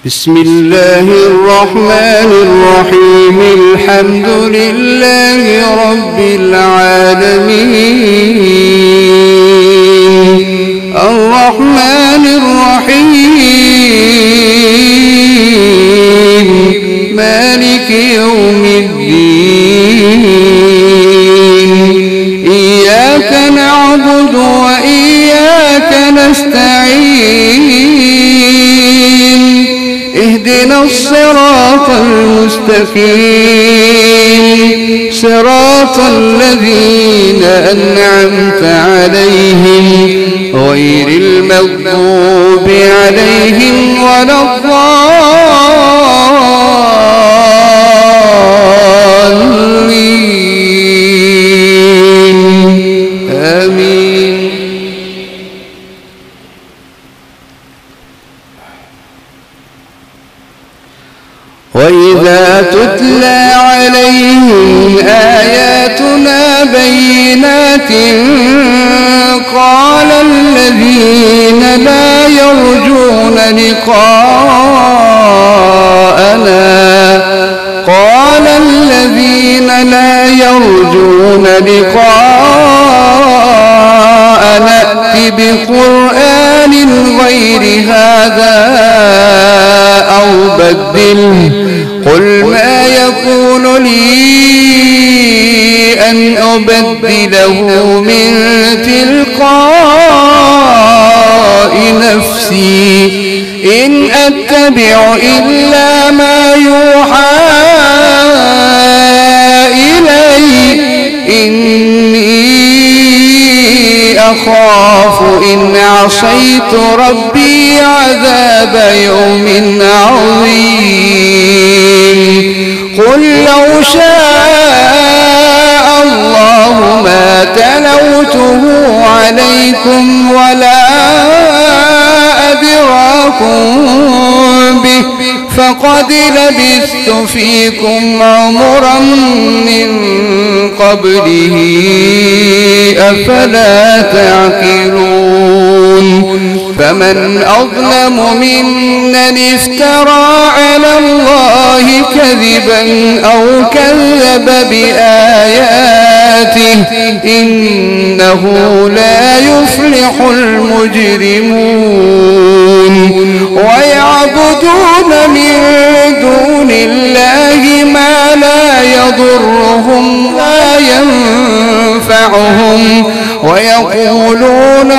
بسم الله الرحمن الرحيم. الحمد لله رب العالمين الرحمن الرحيم مالك يوم الدين إياك نعبد وإياك نستعين اهدنا الصراط المستقيم صراط الذين أنعمت عليهم غير المغضوب عليهم ولا الضالين آمين. وإذا تتلى عليهم آياتنا بينات قال الذين لا يرجون لقاءنا ائت بقرآن غير هذا أو بدله قل ما يكون لي أن أبدله من تلقاء نفسي إن أتبع إلا ما يوحى إلي إني أخاف إن عصيت ربي عذاب يوم عظيم. قل لو شاء الله ما تلوته عليكم ولا أدراكم به فقد لبثت فيكم عمرا من قبله أفلا تعقلون. فمن أظلم ممن افترى على الله كذبا أو كذب بآياته إنه لا يفلح المجرمون. ويعبدون من دون الله ما لا يضرهم لا ينفعهم ويقولون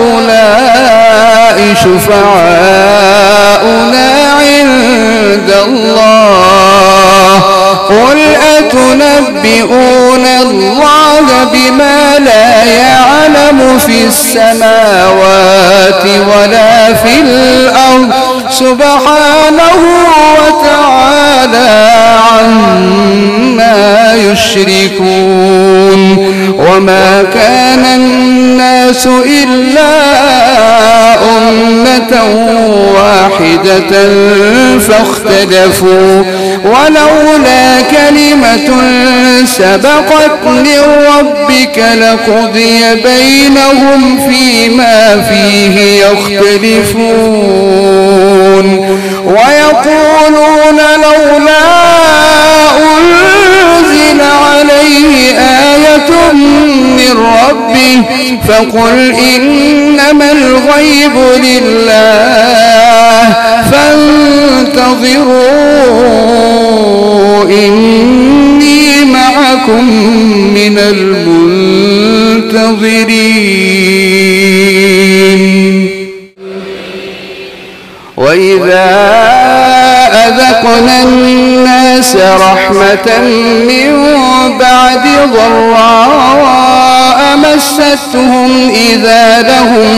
هؤلاء شفعاؤنا عند الله قل أتنبئون الله بما لا يعلم في السماوات ولا في الأرض سبحانه وتعالى عما يشركون. وما كان الناس إلا أمة واحدة فاختلفوا ولولا كلمة سبقت من ربك لقضي بينهم فيما فيه يختلفون. ويقولون لولا أنزل عليه آية من ربه فقل إنما الغيب لله فانتظروا إني معكم من المنتظرين. وإذا أذقنا الناس رحمة من بعد ضراء مستهم إذا لهم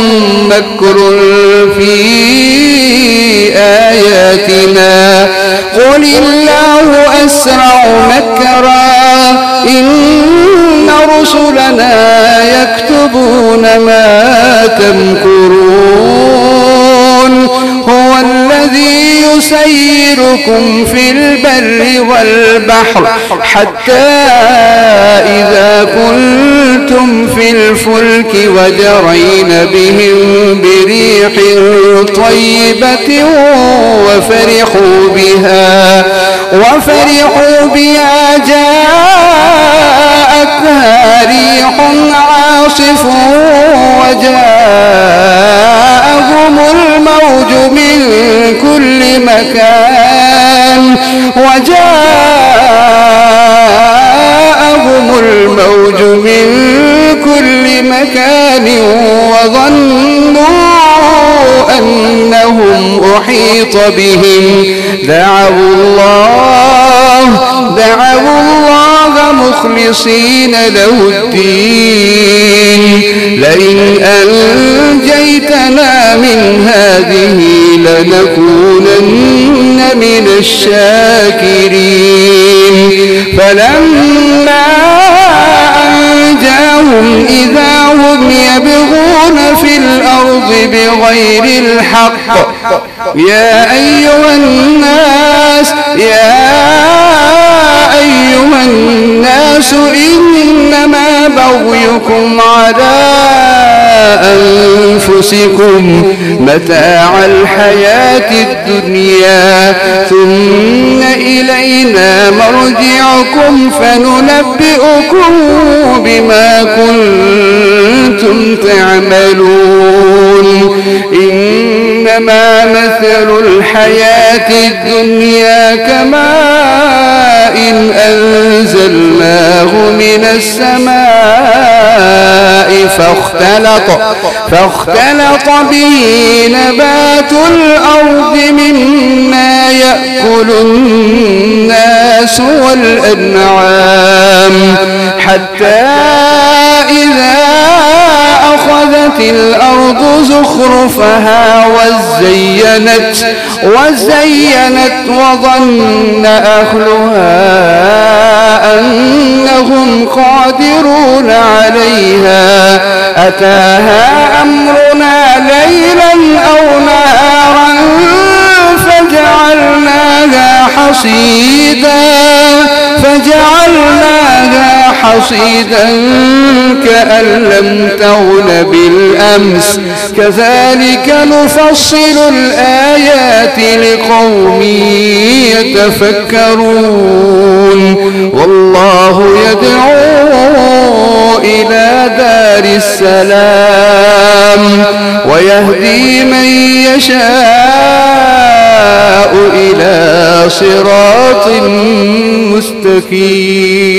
مكر في آياتنا قل الله أسرع مكرا إن رسلنا يكتبون ما تمكرون. هو الذي يسيركم في البر والبحر حتى إذا كنتم في الفلك وجرين بهم بريح طيبة وفرحوا بها جاءتها ريح عاصف وجاءهم الموج من كل مكان وظنوا أنهم أحيط بهم دعوا الله مخلصين له الدين لئن أنجيتنا من هذه لنكونن من الشاكرين فلما أنجاهم إذا هم يبغون في الأرض بغير الحق يا أيها الناس إنما بغيكم على أنفسكم متاع الحياة الدنيا ثم إلينا مرجعكم فننبئكم بما كنتم تعملون إنما مثل الحياة الدنيا كماء أنزلناه من السماء فاختلط به نبات الأرض مما يأكل الناس والأنعام حتى إذا أخذت الأرض زخرفها وزينت وظن أهلها أنهم قادرون عليها أتاها أمرنا ليلا أو نهارا فجعلناها حصيدا كأن لم تغن بالأمس كذلك نفصل الآيات لقوم يتفكرون والله يدعو إلى دار السلام ويهدي من يشاء إلى صراط مستقيم